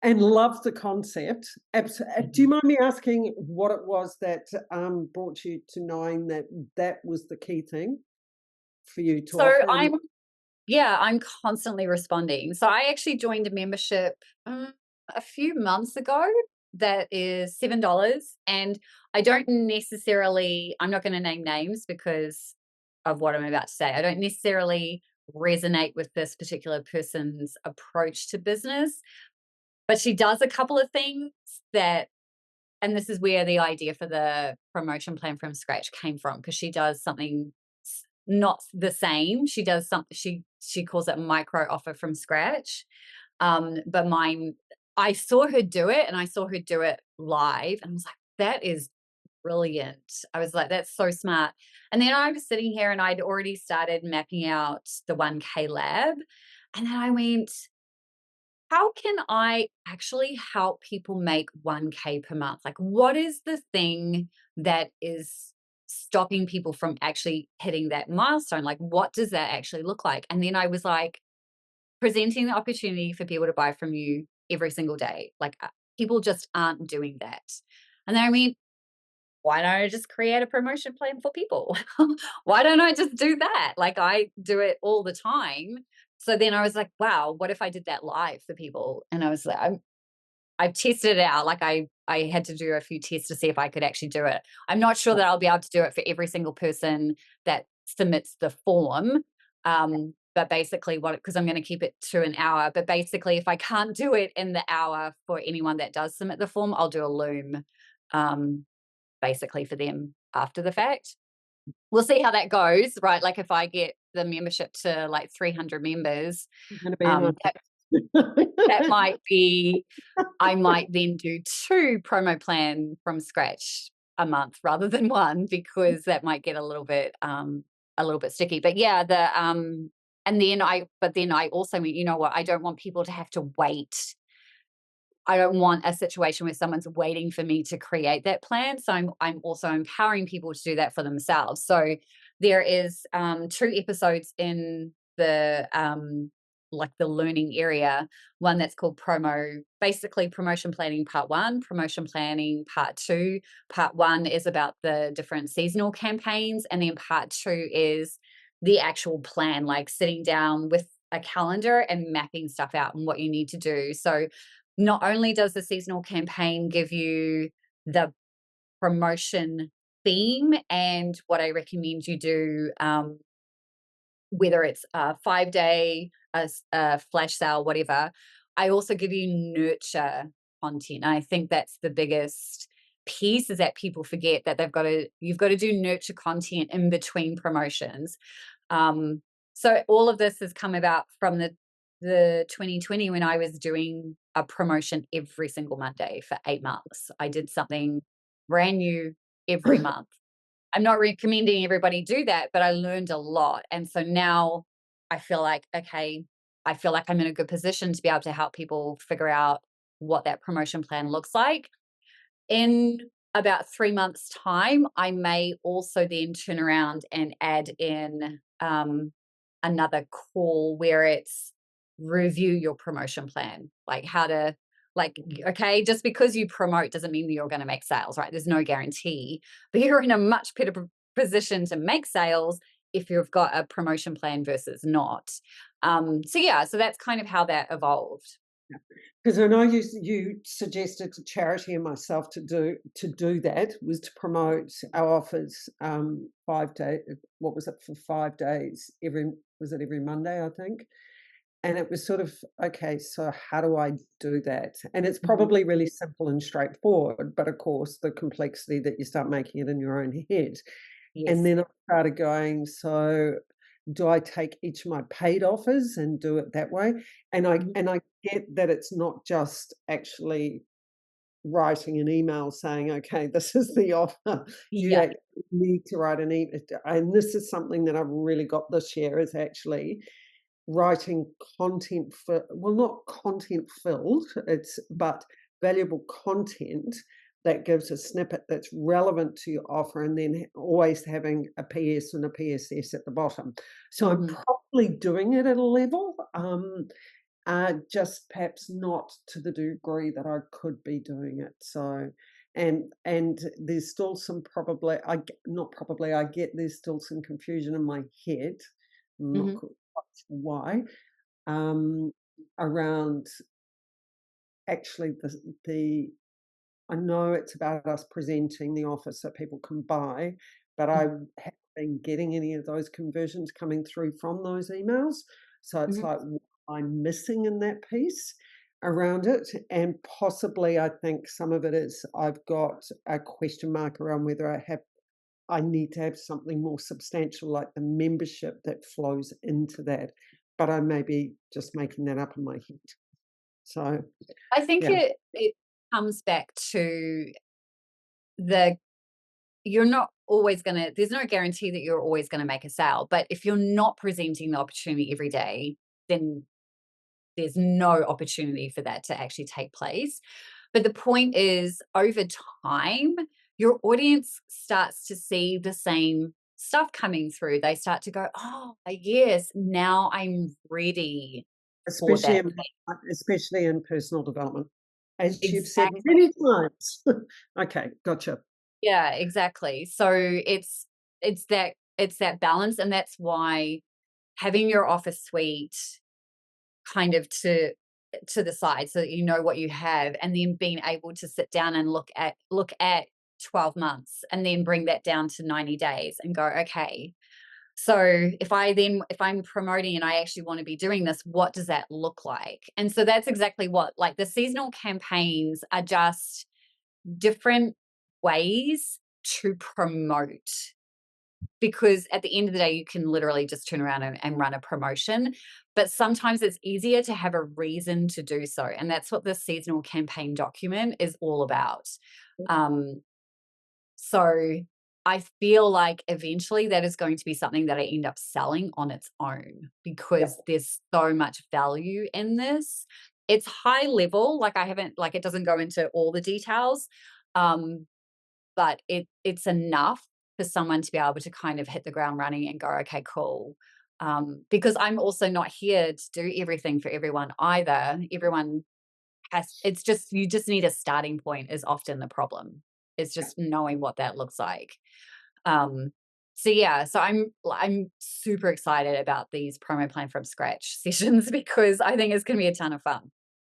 and love the concept. Do you mind me asking what it was that brought you to knowing that that was the key thing for you to So offer? And I'm constantly responding. So I actually joined a membership a few months ago that is $7. And I'm not going to name names because of what I'm about to say. I don't necessarily resonate with this particular person's approach to business, but she does a couple of things that, and this is where the idea for the promotion plan from scratch came from, because she does something not the same. She does something, she calls it micro offer from scratch. But mine, I saw her do it and I saw her do it live and I was like, that is brilliant. I was like, that's so smart. And then I was sitting here and I'd already started mapping out the 1K lab. And then I went, how can I actually help people make 1K per month? Like, what is the thing that is stopping people from actually hitting that milestone? Like, what does that actually look like? And then I was like, presenting the opportunity for people to buy from you every single day. Like, people just aren't doing that. And then I mean, why don't I just create a promotion plan for people? Why don't I just do that? Like, I do it all the time. So then I was like, wow, what if I did that live for people? And I was like, I've tested it out. Like, I had to do a few tests to see if I could actually do it. I'm not sure that I'll be able to do it for every single person that submits the form. But basically because I'm going to keep it to an hour. But basically, if I can't do it in the hour for anyone that does submit the form, I'll do a Loom, basically for them after the fact. We'll see how that goes, right? Like, if I get the membership to like 300 members, going to be in that, that might be, I might then do 2 promo plan from scratch a month rather than 1, because that might get a little bit sticky. But yeah, but then I also mean, you know what? I don't want people to have to wait. I don't want a situation where someone's waiting for me to create that plan. So I'm also empowering people to do that for themselves. So there is 2 episodes in the like the learning area, one that's called basically promotion planning part 1, promotion planning part 2. Part 1 is about the different seasonal campaigns, and then part 2 is the actual plan, like sitting down with a calendar and mapping stuff out and what you need to do. So not only does the seasonal campaign give you the promotion theme and what I recommend you do, whether it's a 5-day, a flash sale, whatever, I also give you nurture content. And I think that's the biggest piece, is that people forget that you've got to do nurture content in between promotions. So all of this has come about from the 2020, when I was doing a promotion every single Monday for 8 months. I did something brand new every month. I'm not recommending everybody do that, but I learned a lot. And so now I feel like, okay, I feel like I'm in a good position to be able to help people figure out what that promotion plan looks like. In about 3 months' time, I may also then turn around and add in another call where it's review your promotion plan, like how to, like, okay, just because you promote doesn't mean you're going to make sales, right? There's no guarantee, but you're in a much better position to make sales if you've got a promotion plan versus not. So yeah, so that's kind of how that evolved. because I know you suggested to Charity and myself to do that, was to promote our offers 5 day. What was it, for 5 days? Every Monday, I think. And it was sort of, okay, so how do I do that? And it's Mhm. probably really simple and straightforward, but of course, the complexity that you start making it in your own head. And Yes. then I started going, so do I take each of my paid offers and do it that way? And I Mhm. and I get that it's not just actually writing an email saying, "Okay, this is the offer." You Yeah. actually need to write an email, and this is something that I've really got this year, is actually writing content for, well, not content filled, but valuable content that gives a snippet that's relevant to your offer, and then always having a PS and a PSS at the bottom. So I'm Mhm. probably doing it at a level. Just perhaps not to the degree that I could be doing it, so and there's still some probably not probably, I get there's still some confusion in my head, I'm not Mhm, quite sure why, um, around actually the I know it's about us presenting the offer so people can buy, but I mhm, haven't been getting any of those conversions coming through from those emails. So it's mhm. like, what I'm missing in that piece around it. And possibly, I think some of it is I've got a question mark around whether I need to have something more substantial like the membership that flows into that. But I may be just making that up in my head. So, I think yeah, it comes back to the you're not always gonna there's no guarantee that you're always gonna make a sale, but if you're not presenting the opportunity every day, then there's no opportunity for that to actually take place. But the point is, over time, your audience starts to see the same stuff coming through. They start to go, "Oh, yes, now I'm ready for especially that." in especially in personal development, as you've said Exactly. many times. Okay, gotcha. Yeah, exactly. So it's that balance, and that's why having your office suite kind of to the side so that you know what you have, and then being able to sit down and look at 12 months and then bring that down to 90 days and go, okay, so if I'm promoting and I actually want to be doing this, what does that look like? And so that's exactly what, like, the seasonal campaigns are just different ways to promote, because at the end of the day, you can literally just turn around and run a promotion. But sometimes it's easier to have a reason to do so. And that's what the seasonal campaign document is all about. Um, so I feel like eventually that is going to be something that I end up selling on its own, because Yep. there's so much value in this. It's high level, like I haven't, like, it doesn't go into all the details. Um, but it's enough for someone to be able to kind of hit the ground running and go, "Okay, cool." Because I'm also not here to do everything for everyone either. Everyone has it's just you just need a starting point is often the problem. It's Yeah. just knowing what that looks like. Um, so yeah, so I'm super excited about these promo plan from scratch sessions because I think it's gonna be a ton of fun.